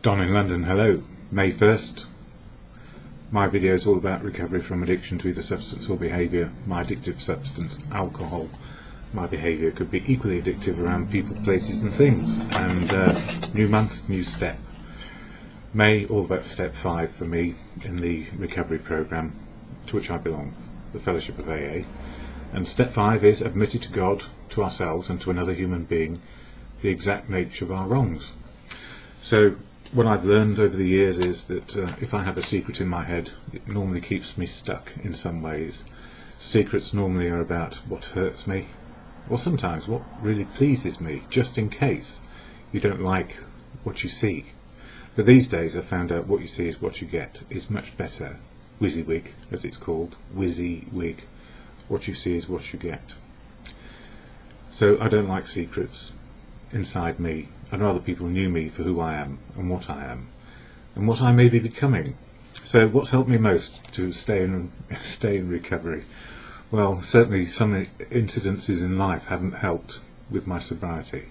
Don in London, hello. May 1st. My video is all about recovery from addiction to either substance or behaviour. My addictive substance, alcohol. My behaviour could be equally addictive around people, places and things. And new month, new step. May, all about step 5 for me in the recovery programme to which I belong, the Fellowship of AA. And step 5 is admitted to God, to ourselves and to another human being the exact nature of our wrongs. So what I've learned over the years is that if I have a secret in my head, it normally keeps me stuck in some ways. Secrets normally are about what hurts me, or sometimes what really pleases me, just in case you don't like what you see. But these days I've found out what you see is what you get is much better. WYSIWYG, as it's called, WYSIWYG. What you see is what you get. So I don't like secrets inside me. I'd rather people knew me for who I am and what I am and what I may be becoming. So what's helped me most to stay in recovery? Well, certainly some incidences in life haven't helped with my sobriety,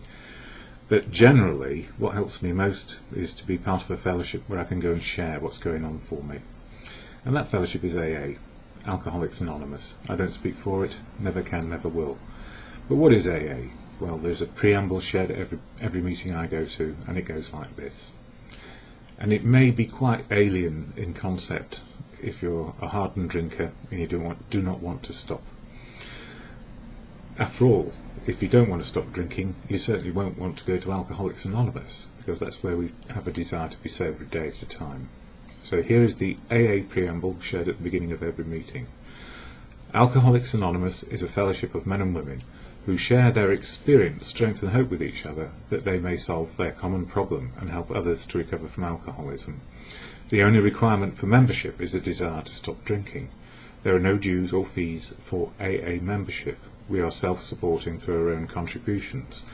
but generally what helps me most is to be part of a fellowship where I can go and share what's going on for me. And that fellowship is AA, Alcoholics Anonymous. I don't speak for it, never can, never will. But what is AA? Well, there's a preamble shared at every meeting I go to, and it goes like this. And it may be quite alien in concept if you're a hardened drinker and you do not want to stop. After all, if you don't want to stop drinking, you certainly won't want to go to Alcoholics Anonymous, because that's where we have a desire to be sober a day at a time. So here is the AA preamble shared at the beginning of every meeting. Alcoholics Anonymous is a fellowship of men and women who share their experience, strength and hope with each other that they may solve their common problem and help others to recover from alcoholism. The only requirement for membership is a desire to stop drinking. There are no dues or fees for AA membership. We are self-supporting through our own contributions.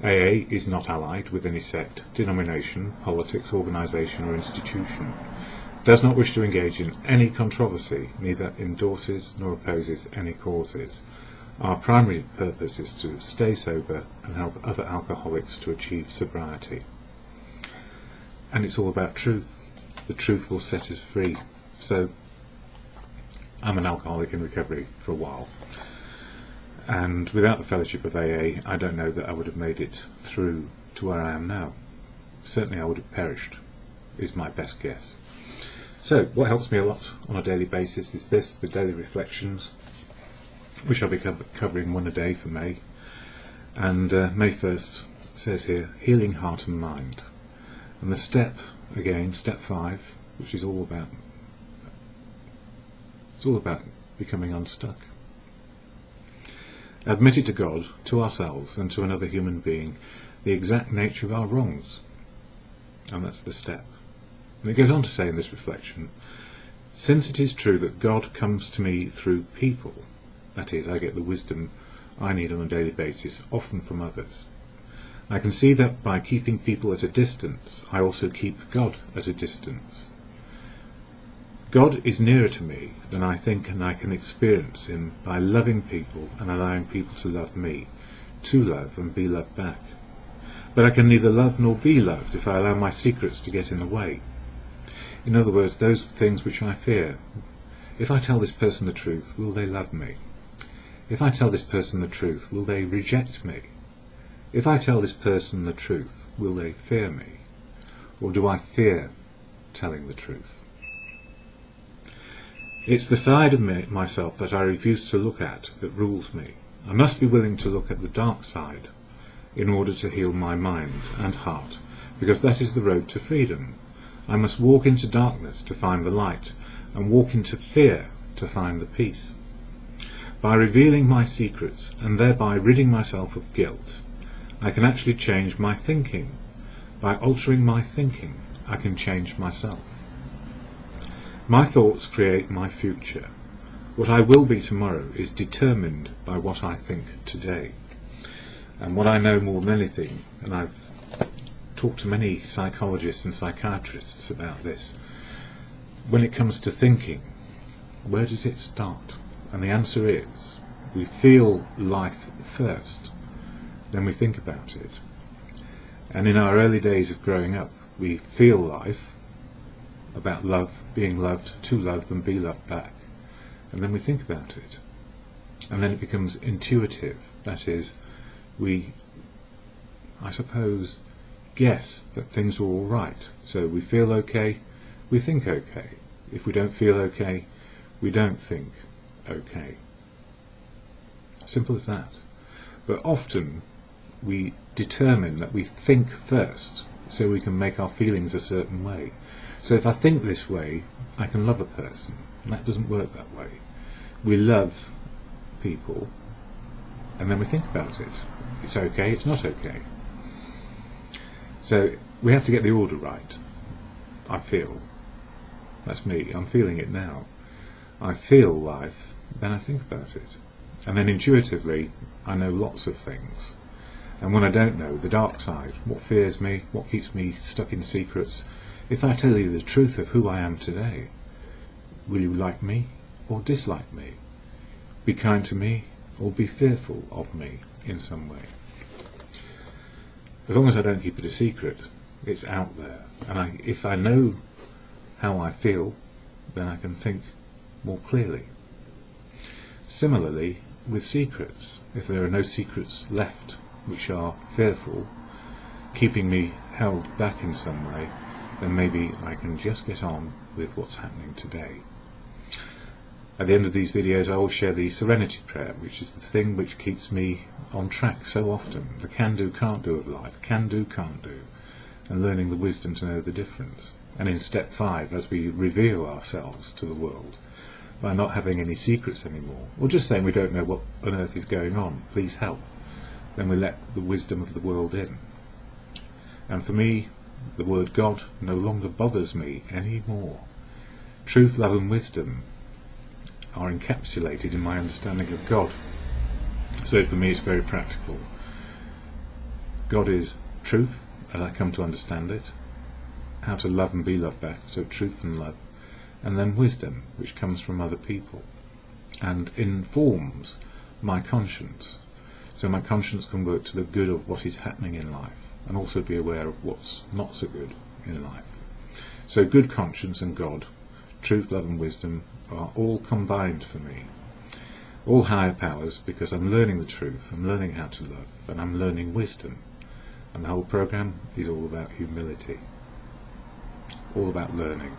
AA is not allied with any sect, denomination, politics, organisation or institution. Does not wish to engage in any controversy, neither endorses nor opposes any causes. Our primary purpose is to stay sober and help other alcoholics to achieve sobriety. And it's all about truth. The truth will set us free. So, I'm an alcoholic in recovery for a while. And without the fellowship of AA, I don't know that I would have made it through to where I am now. Certainly I would have perished, is my best guess. So, what helps me a lot on a daily basis is this, the daily reflections, which I'll be covering one a day for May. And May 1st says here, healing heart and mind. And the step, again, step 5, which is all about, it's all about becoming unstuck. Admitted to God, to ourselves and to another human being the exact nature of our wrongs. And that's the step. And it goes on to say in this reflection, since it is true that God comes to me through people, that is, I get the wisdom I need on a daily basis, often from others. I can see that by keeping people at a distance, I also keep God at a distance. God is nearer to me than I think, and I can experience him by loving people and allowing people to love me, to love and be loved back. But I can neither love nor be loved if I allow my secrets to get in the way. In other words, those things which I fear. If I tell this person the truth, will they love me? If I tell this person the truth, will they reject me? If I tell this person the truth, will they fear me? Or do I fear telling the truth? It's the side of myself that I refuse to look at that rules me. I must be willing to look at the dark side in order to heal my mind and heart, because that is the road to freedom. I must walk into darkness to find the light, and walk into fear to find the peace. By revealing my secrets, and thereby ridding myself of guilt, I can actually change my thinking. By altering my thinking, I can change myself. My thoughts create my future. What I will be tomorrow is determined by what I think today. And what I know more than anything, and I've talked to many psychologists and psychiatrists about this, when it comes to thinking, where does it start? And the answer is, we feel life first, then we think about it. And in our early days of growing up, We feel life, about love, being loved, to love and be loved back, and then we think about it, and then it becomes intuitive. That is, we, I suppose, guess that things are all right. So we feel okay, we think okay. If we don't feel okay, we don't think okay. Simple as that. But often we determine that we think first so we can make our feelings a certain way. So if I think this way, I can love a person. And that doesn't work that way. We love people and then we think about it. It's okay, it's not okay. So we have to get the order right. I feel. That's me. I'm feeling it now. I feel life, then I think about it. And then intuitively, I know lots of things. And when I don't know, the dark side, what fears me, what keeps me stuck in secrets, if I tell you the truth of who I am today, will you like me or dislike me? Be kind to me or be fearful of me in some way? As long as I don't keep it a secret, it's out there. And if I know how I feel, then I can think more clearly. Similarly, with secrets, if there are no secrets left which are fearful, keeping me held back in some way, then maybe I can just get on with what's happening today. At the end of these videos I will share the Serenity Prayer, which is the thing which keeps me on track so often, the can-do, can't-do of life, can-do, can't-do, and learning the wisdom to know the difference. And in step 5, as we reveal ourselves to the world, by not having any secrets anymore, or just saying we don't know what on earth is going on, please help, then we let the wisdom of the world in. And for me, the word God no longer bothers me anymore. Truth, love and wisdom are encapsulated in my understanding of God. So for me it's very practical. God is truth, as I come to understand it, how to love and be loved back, so truth and love, and then wisdom, which comes from other people and informs my conscience. So my conscience can work to the good of what is happening in life and also be aware of what's not so good in life. So good conscience and God, truth, love and wisdom are all combined for me. All higher powers, because I'm learning the truth, I'm learning how to love, and I'm learning wisdom. And the whole program is all about humility. All about learning.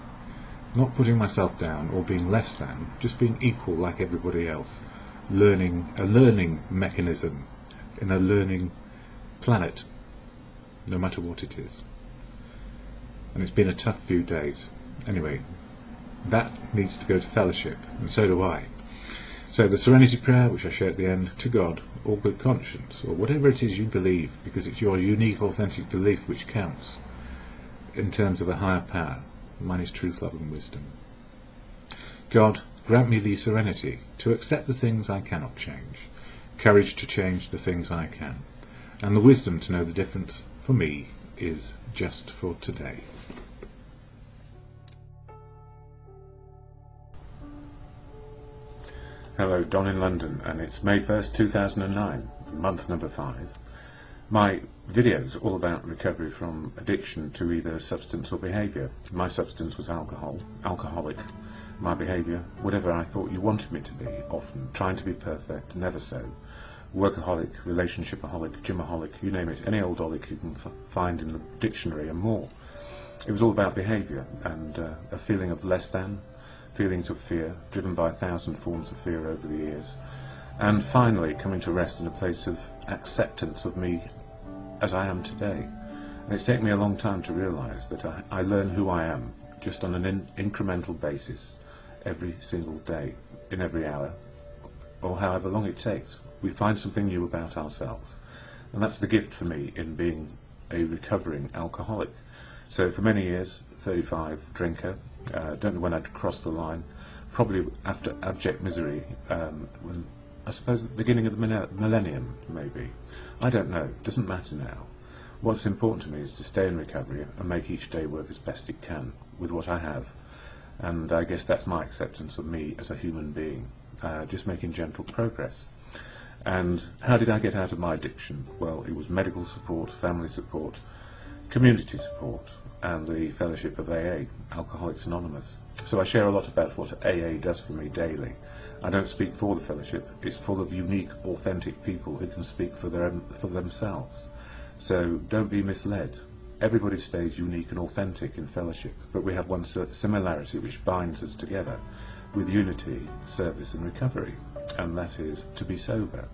Not putting myself down or being less than, just being equal like everybody else. Learning, a learning mechanism in a learning planet, no matter what it is. And it's been a tough few days. Anyway, that needs to go to fellowship, and so do I. So the Serenity Prayer, which I share at the end, to God, or good conscience, or whatever it is you believe, because it's your unique, authentic belief which counts in terms of a higher power. Mine is truth, love and wisdom. God, grant me the serenity to accept the things I cannot change, courage to change the things I can, and the wisdom to know the difference for me is just for today. Hello, Don in London, and it's May 1st, 2009, month number 5. My video's all about recovery from addiction to either substance or behaviour. My substance was alcoholic. My behaviour, whatever I thought you wanted me to be, often trying to be perfect, never so. Workaholic, relationshipaholic, gymaholic, you name it, any old holic you can find in the dictionary and more. It was all about behaviour and a feeling of less than, feelings of fear, driven by 1,000 forms of fear over the years, and finally coming to rest in a place of acceptance of me as I am today. And it's taken me a long time to realise that I learn who I am just on an incremental basis every single day, in every hour, or however long it takes. We find something new about ourselves, and that's the gift for me in being a recovering alcoholic. So for many years, 35, drinker, don't know when I'd crossed the line, probably after abject misery, when, I suppose at the beginning of the millennium, maybe. I don't know, doesn't matter now. What's important to me is to stay in recovery and make each day work as best it can with what I have. And I guess that's my acceptance of me as a human being, just making gentle progress. And how did I get out of my addiction? Well, it was medical support, family support, community support, and the fellowship of AA, Alcoholics Anonymous. So I share a lot about what AA does for me daily. I don't speak for the fellowship. It's full of unique, authentic people who can speak for themselves. So don't be misled. Everybody stays unique and authentic in fellowship, but we have one similarity which binds us together with unity, service and recovery, and that is to be sober.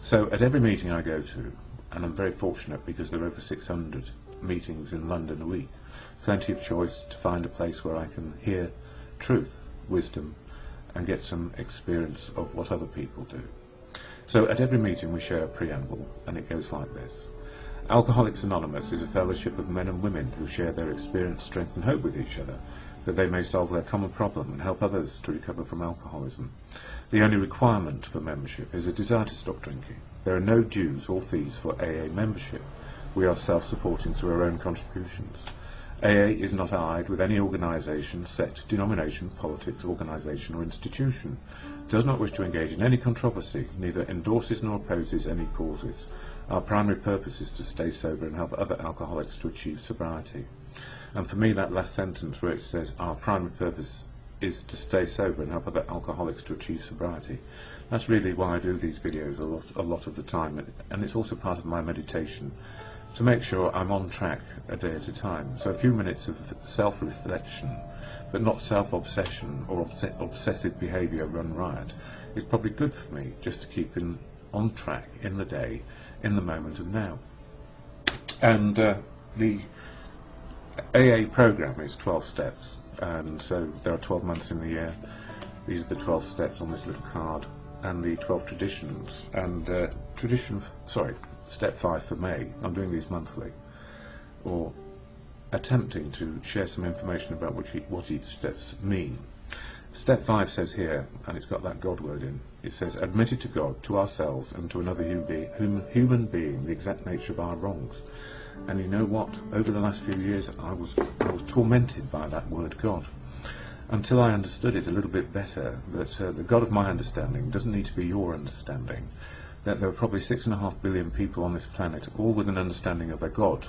So at every meeting I go to, and I'm very fortunate because there are over 600 meetings in London a week, plenty of choice to find a place where I can hear truth, wisdom, and get some experience of what other people do. So at every meeting we share a preamble, and it goes like this. Alcoholics Anonymous is a fellowship of men and women who share their experience, strength and hope with each other, that they may solve their common problem and help others to recover from alcoholism. The only requirement for membership is a desire to stop drinking. There are no dues or fees for AA membership. We are self-supporting through our own contributions. AA is not allied with any organisation, sect, denomination, politics, organisation or institution, does not wish to engage in any controversy, neither endorses nor opposes any causes. Our primary purpose is to stay sober and help other alcoholics to achieve sobriety. And for me, that last sentence where it says our primary purpose is to stay sober and help other alcoholics to achieve sobriety, that's really why I do these videos a lot of the time, and it's also part of my meditation, to make sure I'm on track a day at a time. So a few minutes of self-reflection, but not self-obsession or obsessive behaviour run riot, is probably good for me, just to keep on track in the day, in the moment of now. And the AA program is 12 steps, and so there are 12 months in the year. These are the 12 steps on this little card, and the 12 traditions. And step 5 for May, I'm doing these monthly, or attempting to share some information about what each steps mean. Step 5 says here, and it's got that God word in, it says, admitted to God, to ourselves and to another human being the exact nature of our wrongs. And you know what? Over the last few years I was tormented by that word God, until I understood it a little bit better, that the God of my understanding doesn't need to be your understanding, that there are probably 6.5 billion people on this planet, all with an understanding of a God,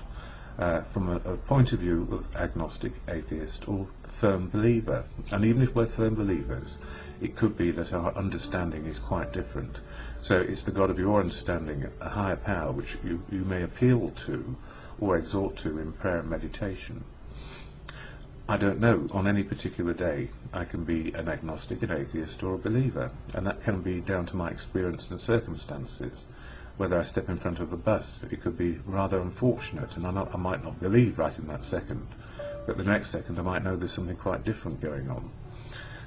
from a point of view of agnostic, atheist or firm believer. And even if we're firm believers, it could be that our understanding is quite different. So it's the God of your understanding, a higher power, which you may appeal to or exhort to in prayer and meditation. I don't know, on any particular day I can be an agnostic, an atheist or a believer, and that can be down to my experience and circumstances. Whether I step in front of a bus, it could be rather unfortunate, and I might not believe right in that second, but the next second I might know there's something quite different going on.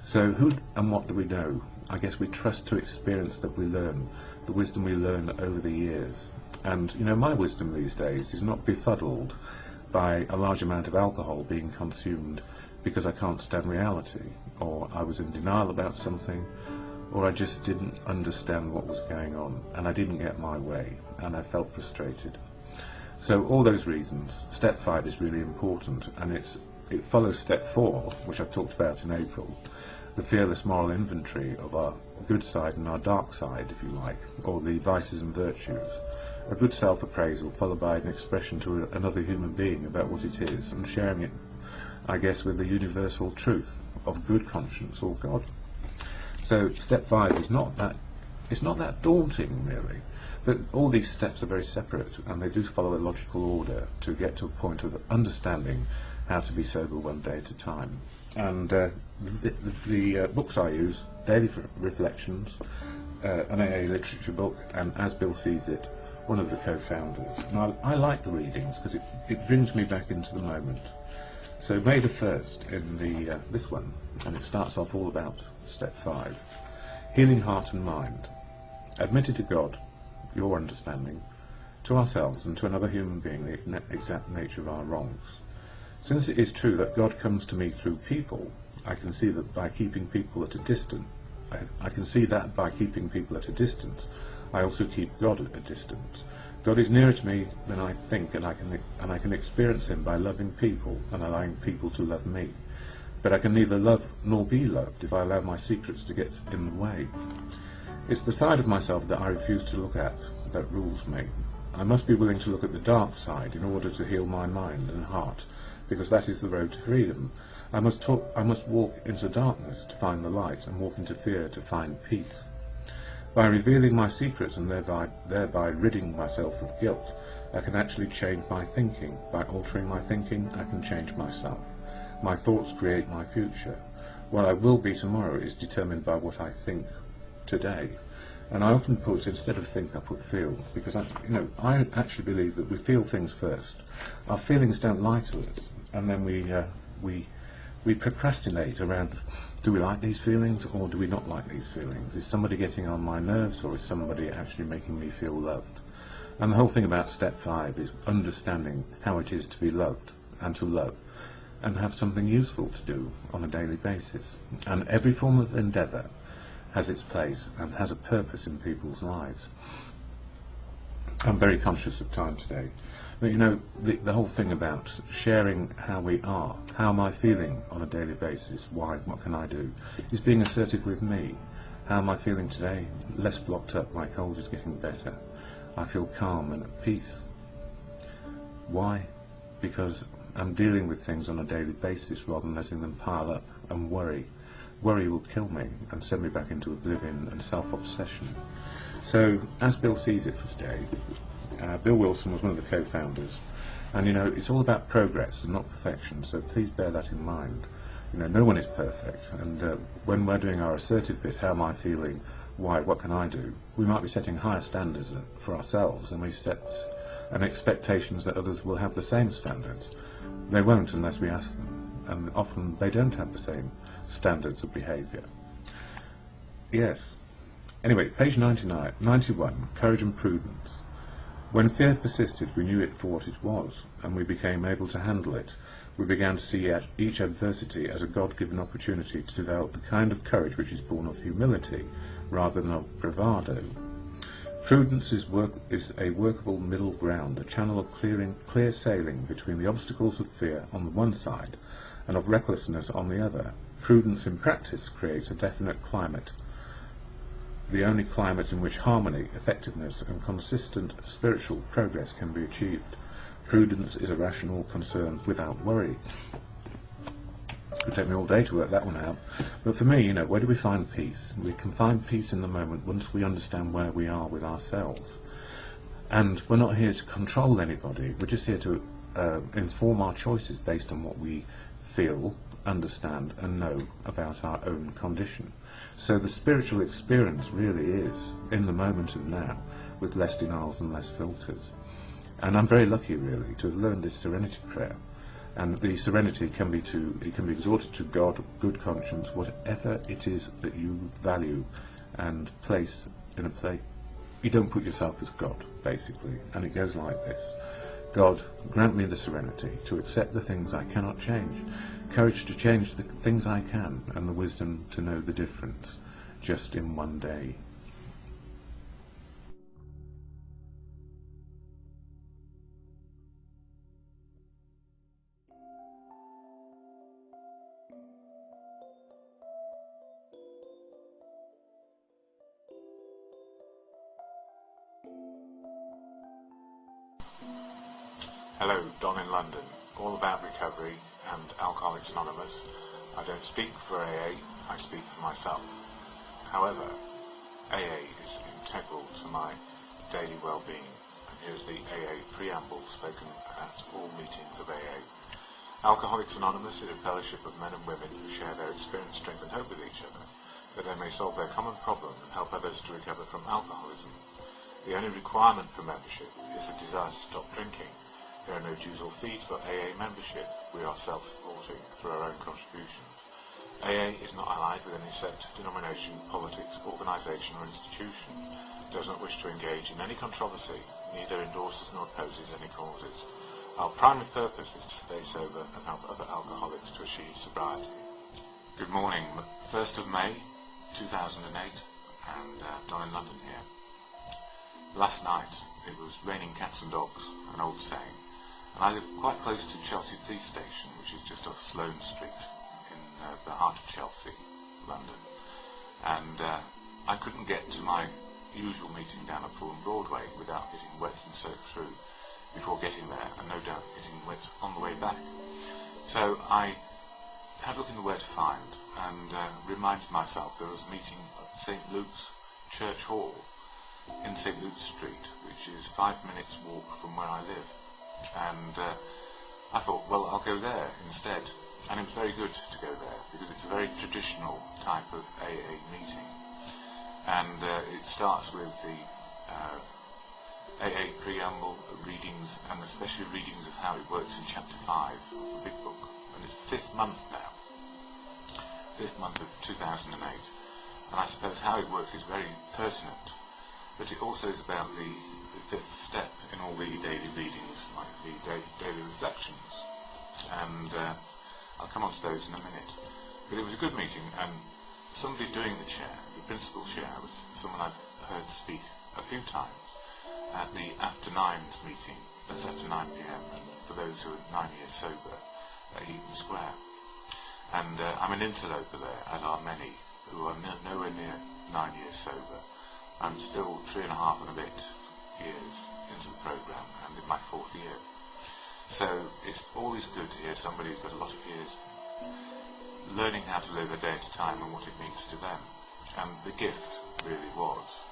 So who and what do we know? I guess we trust to experience that we learn, the wisdom we learn over the years. And you know, my wisdom these days is not befuddled by a large amount of alcohol being consumed because I can't stand reality, or I was in denial about something, or I just didn't understand what was going on, and I didn't get my way, and I felt frustrated. So all those reasons, step 5 is really important, and it follows step 4, which I've talked about in April, the fearless moral inventory of our good side and our dark side, if you like, or the vices and virtues. A good self-appraisal followed by an expression to another human being about what it is, and sharing it, I guess, with the universal truth of good conscience or God. So step 5 is not that daunting, really, but all these steps are very separate, and they do follow a logical order to get to a point of understanding how to be sober one day at a time. And the books I use, Daily Reflections, an AA literature book, and As Bill Sees It, one of the co-founders. And I like the readings because it brings me back into the moment. So May the 1st in this one, and it starts off all about step 5. Healing heart and mind. Admitted to God, your understanding, to ourselves and to another human being the exact nature of our wrongs. Since it is true that God comes to me through people, I can see that by keeping people at a distance. I also keep God at a distance. God is nearer to me than I think, and I can experience him by loving people and allowing people to love me. But I can neither love nor be loved if I allow my secrets to get in the way. It's the side of myself that I refuse to look at, that rules me. I must be willing to look at the dark side in order to heal my mind and heart, because that is the road to freedom. I must walk into darkness to find the light, and walk into fear to find peace. By revealing my secrets and thereby ridding myself of guilt, I can actually change my thinking. By altering my thinking, I can change myself. My thoughts create my future. What I will be tomorrow is determined by what I think today. And I often put, instead of think, I put feel, because I actually believe that we feel things first. Our feelings don't lie to us, and then we procrastinate around, do we like these feelings or do we not like these feelings? Is somebody getting on my nerves, or is somebody actually making me feel loved? And the whole thing about step 5 is understanding how it is to be loved and to love, and have something useful to do on a daily basis. And every form of endeavour has its place and has a purpose in people's lives. I'm very conscious of time today, but the whole thing about sharing how we are, how am I feeling on a daily basis, why, what can I do, is being assertive with me. How am I feeling today? Less blocked up, my cold is getting better. I feel calm and at peace. Why? Because I'm dealing with things on a daily basis rather than letting them pile up and worry. Worry will kill me and send me back into oblivion and self-obsession. So, as Bill sees it for today, Bill Wilson was one of the co-founders, and it's all about progress and not perfection, so please bear that in mind. No one is perfect, and when we're doing our assertive bit, how am I feeling, why, what can I do, we might be setting higher standards for ourselves, and we set expectations that others will have the same standards. They won't unless we ask them, and often they don't have the same standards of behaviour. Yes. Anyway, page 91, Courage and Prudence. When fear persisted, we knew it for what it was, and we became able to handle it. We began to see each adversity as a God-given opportunity to develop the kind of courage which is born of humility, rather than of bravado. Prudence is a workable middle ground, a channel of clear sailing between the obstacles of fear on the one side and of recklessness on the other. Prudence in practice creates a definite climate, the only climate in which harmony, effectiveness and consistent spiritual progress can be achieved. Prudence is a rational concern without worry. It would take me all day to work that one out, but for me, where do we find peace? We can find peace in the moment once we understand where we are with ourselves. And we're not here to control anybody, we're just here to inform our choices based on what we feel, understand and know about our own condition. So the spiritual experience really is in the moment of now, with less denials and less filters. And I'm very lucky really to have learned this serenity prayer. And the serenity can be exhorted to God, good conscience, whatever it is that you value and place in a place. You don't put yourself as God, basically. And it goes like this. God, grant me the serenity to accept the things I cannot change, courage to change the things I can, and the wisdom to know the difference, just in one day. Hello, Don in London, all about recovery and Alcoholics Anonymous. I don't speak for AA, I speak for myself. However, AA is integral to my daily well-being, and here's the AA preamble spoken at all meetings of AA. Alcoholics Anonymous is a fellowship of men and women who share their experience, strength and hope with each other, that they may solve their common problem and help others to recover from alcoholism. The only requirement for membership is the desire to stop drinking. There are no dues or fees for AA membership. We are self-supporting through our own contributions. AA is not allied with any sect, denomination, politics, organisation or institution, does not wish to engage in any controversy, neither endorses nor opposes any causes. Our primary purpose is to stay sober and help other alcoholics to achieve sobriety. Good morning, 1st of May 2008, and Don in London here. Last night it was raining cats and dogs, an old saying. And I live quite close to Chelsea Police Station, which is just off Sloane Street in the heart of Chelsea, London. And I couldn't get to my usual meeting down at Fulham Broadway without getting wet and soaked through before getting there, and no doubt getting wet on the way back. So I had a look in the Where to Find and reminded myself there was a meeting at St Luke's Church Hall in St Luke's Street, which is 5 minutes walk from where I live. And I thought, well, I'll go there instead. And it was very good to go there because it's a very traditional type of AA meeting. And it starts with the AA preamble, readings, and especially readings of how it works in chapter 5 of the big book. And it's the 5th month now, 5th month of 2008. And I suppose how it works is very pertinent, but it also is about the 5th step in all the daily readings, like the daily reflections. And I'll come on to those in a minute. But it was a good meeting, and somebody doing the chair, the principal chair, was someone I've heard speak a few times at the After Nines meeting. That's after 9 p.m. and for those who are 9 years sober at Eaton Square. And I'm an interloper there, as are many who are nowhere near 9 years sober. I'm still 3.5 and a bit years into the programme and in my 4th year. So it's always good to hear somebody who's got a lot of years learning how to live a day at a time and what it means to them. And the gift really was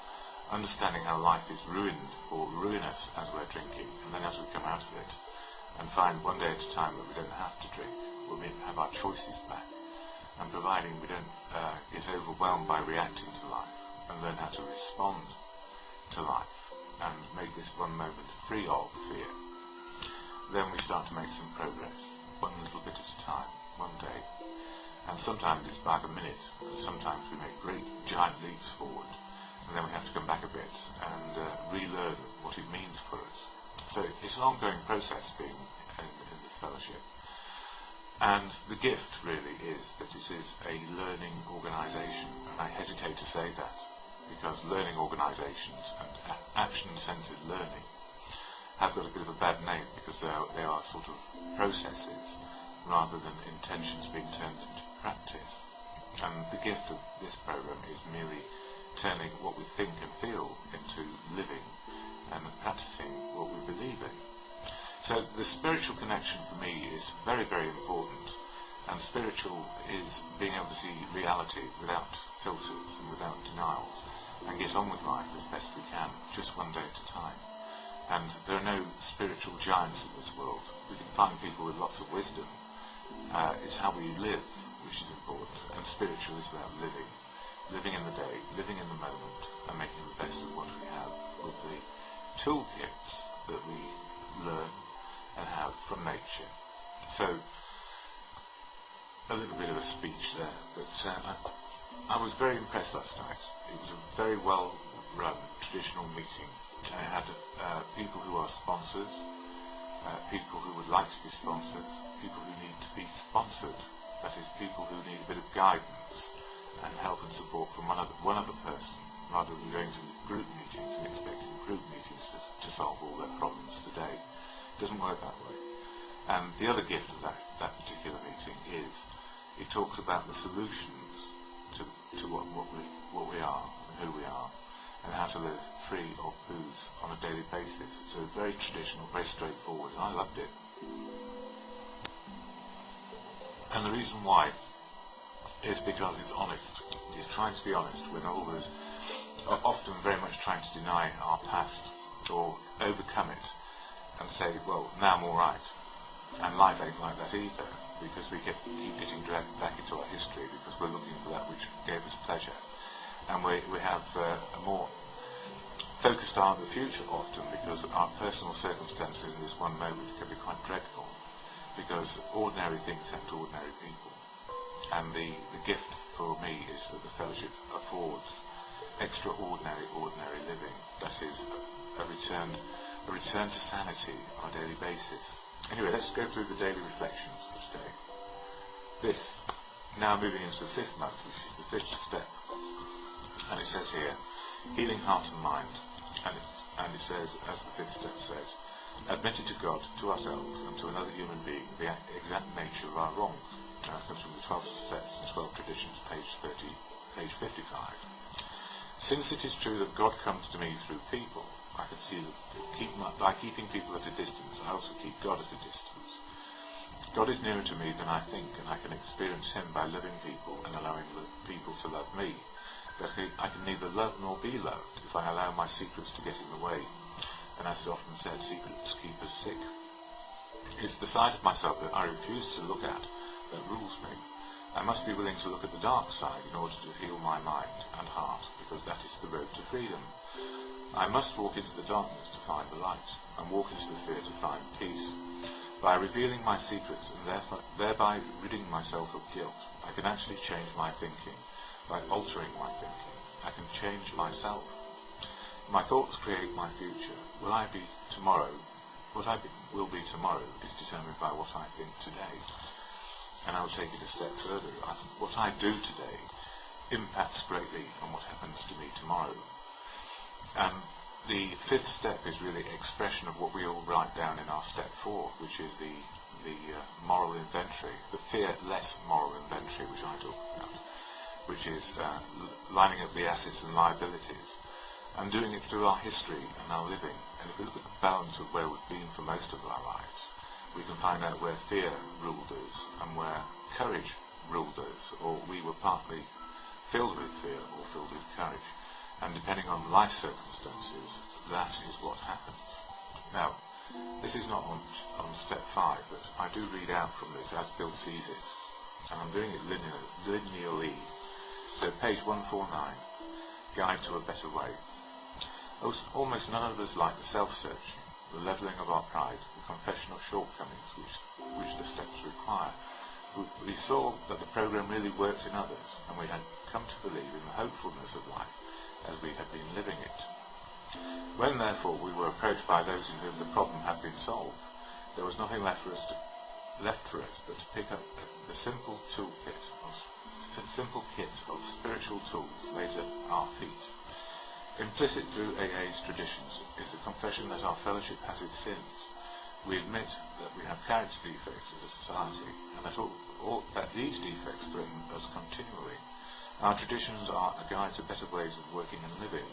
understanding how life is ruined or ruinous as we're drinking, and then as we come out of it and find one day at a time that we don't have to drink, we'll have our choices back, and providing we don't get overwhelmed by reacting to life and learn how to respond to life and make this one moment free of fear, then we start to make some progress, one little bit at a time, one day. And sometimes it's by the minute, and sometimes we make great giant leaps forward, and then we have to come back a bit and relearn what it means for us. So it's an ongoing process being in the fellowship. And the gift really is that it is a learning organisation, and I hesitate to say that because learning organisations and action-centred learning have got a bit of a bad name because they are sort of processes rather than intentions being turned into practice. And the gift of this programme is merely turning what we think and feel into living and practicing what we believe in. So the spiritual connection for me is very, very important, and spiritual is being able to see reality without filters and without denials and get on with life as best we can, just one day at a time. And there are no spiritual giants in this world. We can find people with lots of wisdom. It's how we live which is important, and spiritual is about living in the day, living in the moment, and making the best of what we have with the toolkits that we learn and have from nature. So, a little bit of a speech there, but I was very impressed last night. It was a very well run traditional meeting. I had people who are sponsors, people who would like to be sponsors, people who need to be sponsored, that is, people who need a bit of guidance and help and support from one other person, rather than going to group meetings and expecting group meetings to solve all their problems today. It doesn't work that way. And the other gift of that particular meeting is it talks about the solutions to what we are and who we are, and how to live free of booze on a daily basis. So very traditional, very straightforward, and I loved it. And the reason why is because it's honest. It's trying to be honest. We're not always, often very much trying to deny our past or overcome it and say, well, now I'm all right. And life ain't like that either, because we keep getting dragged back into our history because we're looking for that which gave us pleasure. And we have a more focused eye on the future often, because our personal circumstances in this one moment can be quite dreadful, because ordinary things happen to ordinary people. And the gift for me is that the fellowship affords extraordinary, ordinary living. That is a return to sanity on a daily basis. Anyway, let's go through the daily reflections for today. This, now moving into the 5th month, which is the 5th step. And it says here, healing heart and mind. And it says, as the 5th step says, admitting to God, to ourselves, and to another human being the exact nature of our wrongs. Now it comes from the 12 steps and 12 traditions, page 55. Since it is true that God comes to me through people, I can see that by keeping people at a distance, I also keep God at a distance. God is nearer to me than I think, and I can experience him by loving people and allowing people to love me. But I can neither love nor be loved if I allow my secrets to get in the way. And as is often said, secrets keep us sick. It's the side of myself that I refuse to look at that rules me. I must be willing to look at the dark side in order to heal my mind and heart, because that is the road to freedom. I must walk into the darkness to find the light, and walk into the fear to find peace. By revealing my secrets and thereby ridding myself of guilt, I can actually change my thinking. By altering my thinking, I can change myself. My thoughts create my future. What I will be tomorrow is determined by what I think today. And I will take it a step further. What I do today impacts greatly on what happens to me tomorrow. The fifth step is really expression of what we all write down in our step 4, which is the moral inventory, the fear-less moral inventory, which I talk about, which is lining up the assets and liabilities, and doing it through our history and our living. And if we look at the balance of where we've been for most of our lives, we can find out where fear ruled us and where courage ruled us, or we were partly filled with fear or filled with courage. And depending on life circumstances, that is what happens. Now, this is not on step 5, but I do read out from this as Bill sees it, and I'm doing it linearly. So page 149, Guide to a Better Way. Almost none of us like the self-searching, the levelling of our pride, the confession of shortcomings which the steps require. We saw that the program really worked in others, and we had come to believe in the hopefulness of life as we had been living it. When, therefore, we were approached by those in whom the problem had been solved, there was nothing left for us but to pick up the simple kit of spiritual tools laid at our feet. Implicit through AA's traditions is the confession that our fellowship has its sins. We admit that we have character defects as a society, and that these defects threaten us continually. Our traditions are a guide to better ways of working and living,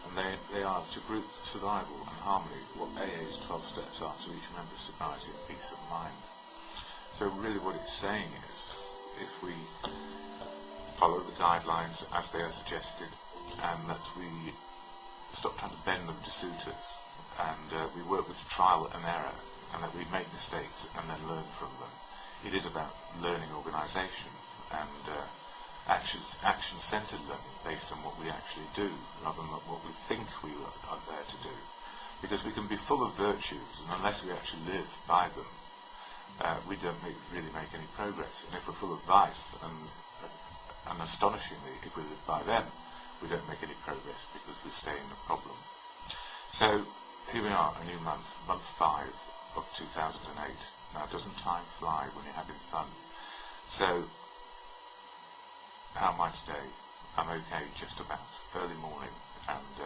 and they are to group survival and harmony what AA's 12 steps are to each member's sobriety and peace of mind. So really what it's saying is, if we follow the guidelines as they are suggested, and that we stop trying to bend them to suit us, and we work with trial and error, and that we make mistakes and then learn from them. It is about learning organisation and action-centred learning based on what we actually do, rather than what we think we are there to do. Because we can be full of virtues, and unless we actually live by them, we don't really make any progress. And if we're full of vice, and astonishingly, if we live by them, we don't make any progress because we stay in the problem. So here we are, a new month, month 5 of 2008. Now, doesn't time fly when you're having fun? So, how am I today? I'm okay, just about. Early morning, and